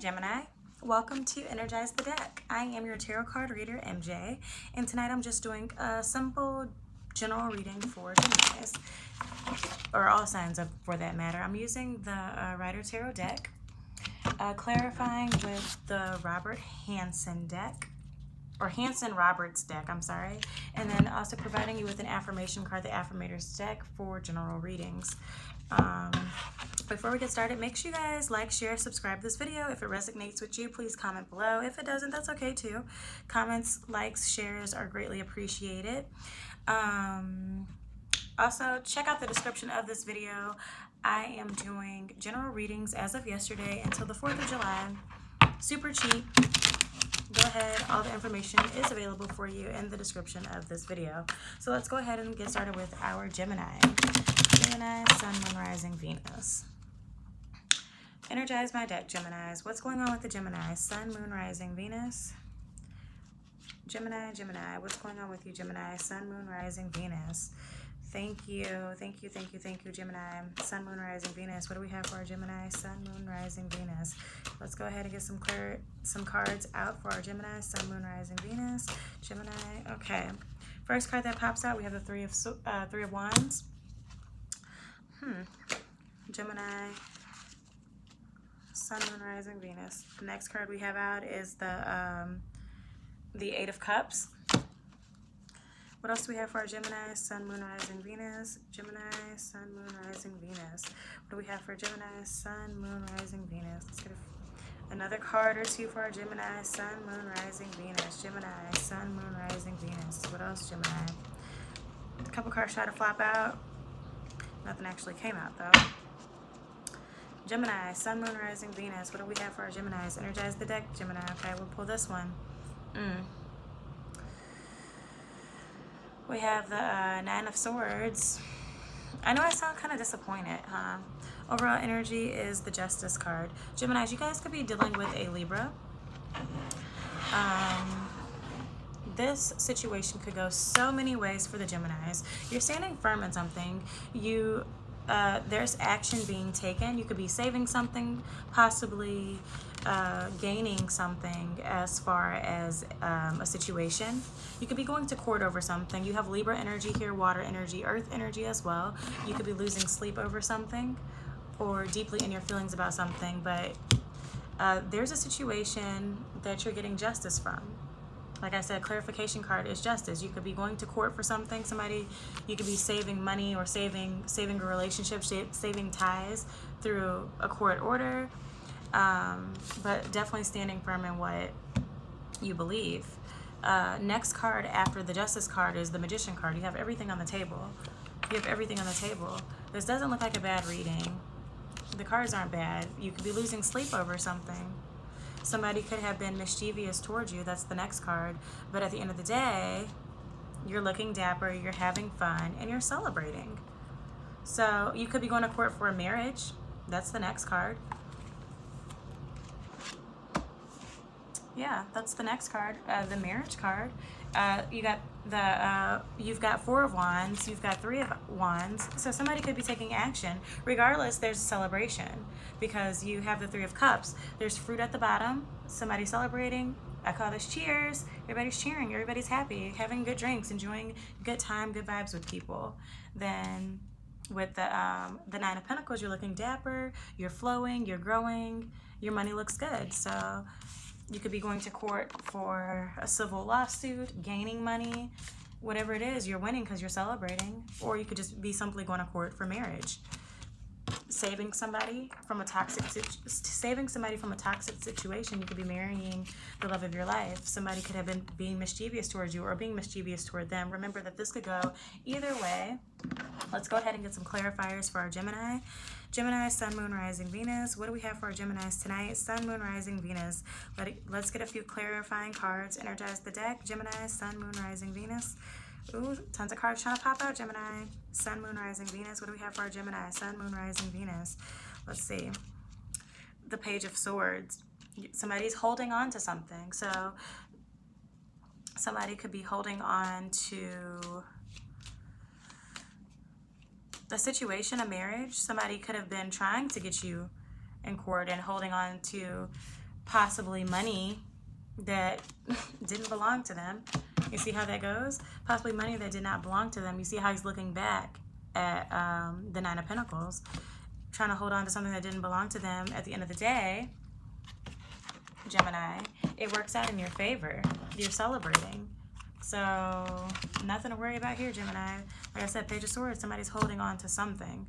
Gemini, welcome to Energize the Deck. I am your tarot card reader, MJ, and tonight I'm just doing a simple general reading for Geminis, or all signs for that matter. I'm using the Rider Tarot deck, clarifying with the Robert Hansen deck, or Hansen-Roberts deck, I'm sorry, and then also providing you with an affirmation card, the Affirmators deck, for general readings. Before we get started, make sure you guys like, share, subscribe to this video. If it resonates with you, please comment below. If it doesn't, that's okay too. Comments, likes, shares are greatly appreciated. Also, check out the description of this video. I am doing general readings as of yesterday until the 4th of July. Super cheap. Go ahead, all the information is available for you in the description of this video. So let's go ahead and get started with our Gemini. Gemini, Sun, Moon, Rising, Venus. Energize my deck, Geminis. What's going on with the Gemini? Sun, Moon, Rising, Venus. Gemini, Gemini. What's going on with you, Gemini? Sun, Moon, Rising, Venus. Thank you, thank you, thank you, thank you, Gemini. Sun, Moon, Rising, Venus. What do we have for our Gemini? Sun, Moon, Rising, Venus. Let's go ahead and get some cards out for our Gemini. Sun, Moon, Rising, Venus. Gemini. Okay. First card that pops out, we have the Three of Wands. Gemini. Sun, Moon, Rising, Venus. The next card we have out is the Eight of Cups. What else do we have for our Gemini? Sun, Moon, Rising, Venus. Gemini, Sun, Moon, Rising, Venus. What do we have for Gemini? Sun, Moon, Rising, Venus. Let's get another card or two for our Gemini. Sun, Moon, Rising, Venus. Gemini, Sun, Moon, Rising, Venus. What else, Gemini? A couple cards try to flop out. Nothing actually came out, though. Gemini, Sun, Moon, Rising, Venus. What do we have for our Geminis? Energize the deck, Gemini. Okay, we'll pull this one. We have the Nine of Swords. I know I sound kind of disappointed, huh? Overall energy is the Justice card. Geminis, you guys could be dealing with a Libra. This situation could go so many ways for the Geminis. You're standing firm in something. There's action being taken. You could be saving something, possibly gaining something as far as a situation. You could be going to court over something. You have Libra energy here, water energy, earth energy as well. You could be losing sleep over something or deeply in your feelings about something, but there's a situation that you're getting justice from. Like I said, clarification card is justice. You could be going to court for something. You could be saving money or saving a relationship, saving ties through a court order, but definitely standing firm in what you believe. Next card after the Justice card is the Magician card. You have everything on the table. You have everything on the table. This doesn't look like a bad reading. The cards aren't bad. You could be losing sleep over something. Somebody could have been mischievous towards you. That's the next card. But at the end of the day, you're looking dapper, you're having fun, and you're celebrating. So you could be going to court for a marriage. That's the next card. Yeah, that's the next card, the marriage card. You've got Four of Wands, you've got Three of Wands. So somebody could be taking action. Regardless, there's a celebration because you have the Three of Cups. There's fruit at the bottom. Somebody celebrating. I call this cheers. Everybody's cheering. Everybody's happy, having good drinks, enjoying good time, good vibes with people. Then with the Nine of Pentacles, you're looking dapper. You're flowing. You're growing. Your money looks good. So you could be going to court for a civil lawsuit, gaining money, whatever it is, you're winning because you're celebrating. Or you could just be simply going to court for marriage. Saving somebody from a toxic situation. You could be marrying the love of your life. Somebody could have been being mischievous towards you or being mischievous toward them. Remember that this could go either way. Let's go ahead and get some clarifiers for our Gemini. Gemini, Sun, Moon, Rising, Venus. What do we have for our Geminis tonight? Sun, Moon, Rising, Venus. Let's get a few clarifying cards. Energize the deck. Gemini, Sun, Moon, Rising, Venus. Ooh, tons of cards trying to pop out, Gemini. Sun, Moon, Rising, Venus. What do we have for our Gemini? Sun, Moon, Rising, Venus. Let's see. The Page of Swords. Somebody's holding on to something. So somebody could be holding on to a situation, a marriage. Somebody could have been trying to get you in court and holding on to possibly money that didn't belong to them. You see how that goes? Possibly money that did not belong to them. You see how he's looking back at the Nine of Pentacles, trying to hold on to something that didn't belong to them. At the end of the day, Gemini, it works out in your favor. You're celebrating. So nothing to worry about here, Gemini. Like I said, Page of Swords, somebody's holding on to something.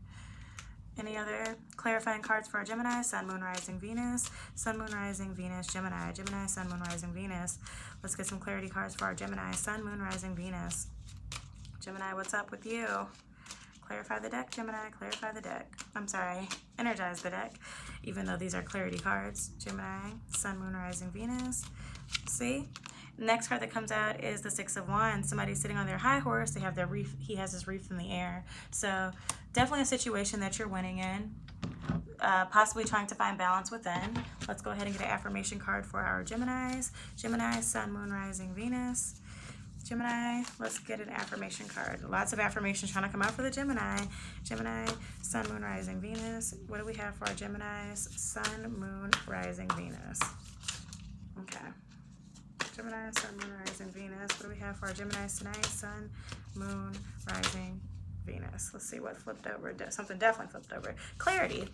Any other clarifying cards for our Gemini? Sun, Moon, Rising, Venus. Sun, Moon, Rising, Venus, Gemini. Gemini, Sun, Moon, Rising, Venus. Let's get some clarity cards for our Gemini. Sun, Moon, Rising, Venus. Gemini, what's up with you? Clarify the deck, Gemini. Clarify the deck. I'm sorry. Energize the deck, even though these are clarity cards. Gemini, Sun, Moon, Rising, Venus. See? Next card that comes out is the Six of Wands. Somebody's sitting on their high horse. They have their wreath. He has his wreath in the air. So definitely a situation that you're winning in. Possibly trying to find balance within. Let's go ahead and get an affirmation card for our Geminis. Gemini, Sun, Moon, Rising, Venus. Gemini, let's get an affirmation card. Lots of affirmations trying to come out for the Gemini. Gemini, Sun, Moon, Rising, Venus. What do we have for our Geminis? Sun, Moon, Rising, Venus. Okay. Gemini, Sun, Moon, Rising, Venus. What do we have for our Geminis tonight? Sun, Moon, Rising, Venus. Let's see what flipped over. Something definitely flipped over. Clarity.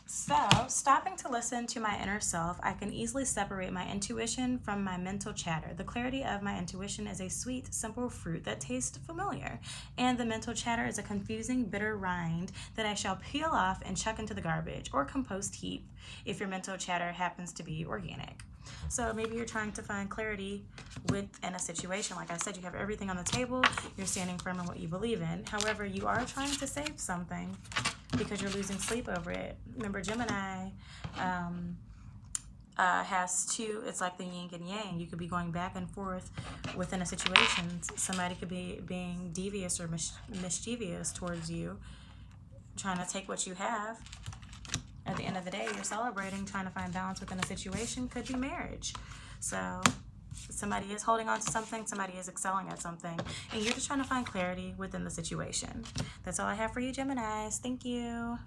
So, stopping to listen to my inner self, I can easily separate my intuition from my mental chatter. The clarity of my intuition is a sweet, simple fruit that tastes familiar, and the mental chatter is a confusing, bitter rind that I shall peel off and chuck into the garbage or compost heap if your mental chatter happens to be organic. So maybe you're trying to find clarity within a situation. Like I said, you have everything on the table. You're standing firm in what you believe in. However, you are trying to save something because you're losing sleep over it. Remember, Gemini has two, it's like the yin and yang. You could be going back and forth within a situation. Somebody could be being devious or mischievous towards you, trying to take what you have. At the end of the day, you're celebrating, trying to find balance within a situation. Could be marriage. So somebody is holding on to something, somebody is excelling at something, and you're just trying to find clarity within the situation. That's all I have for you, Geminis. Thank you.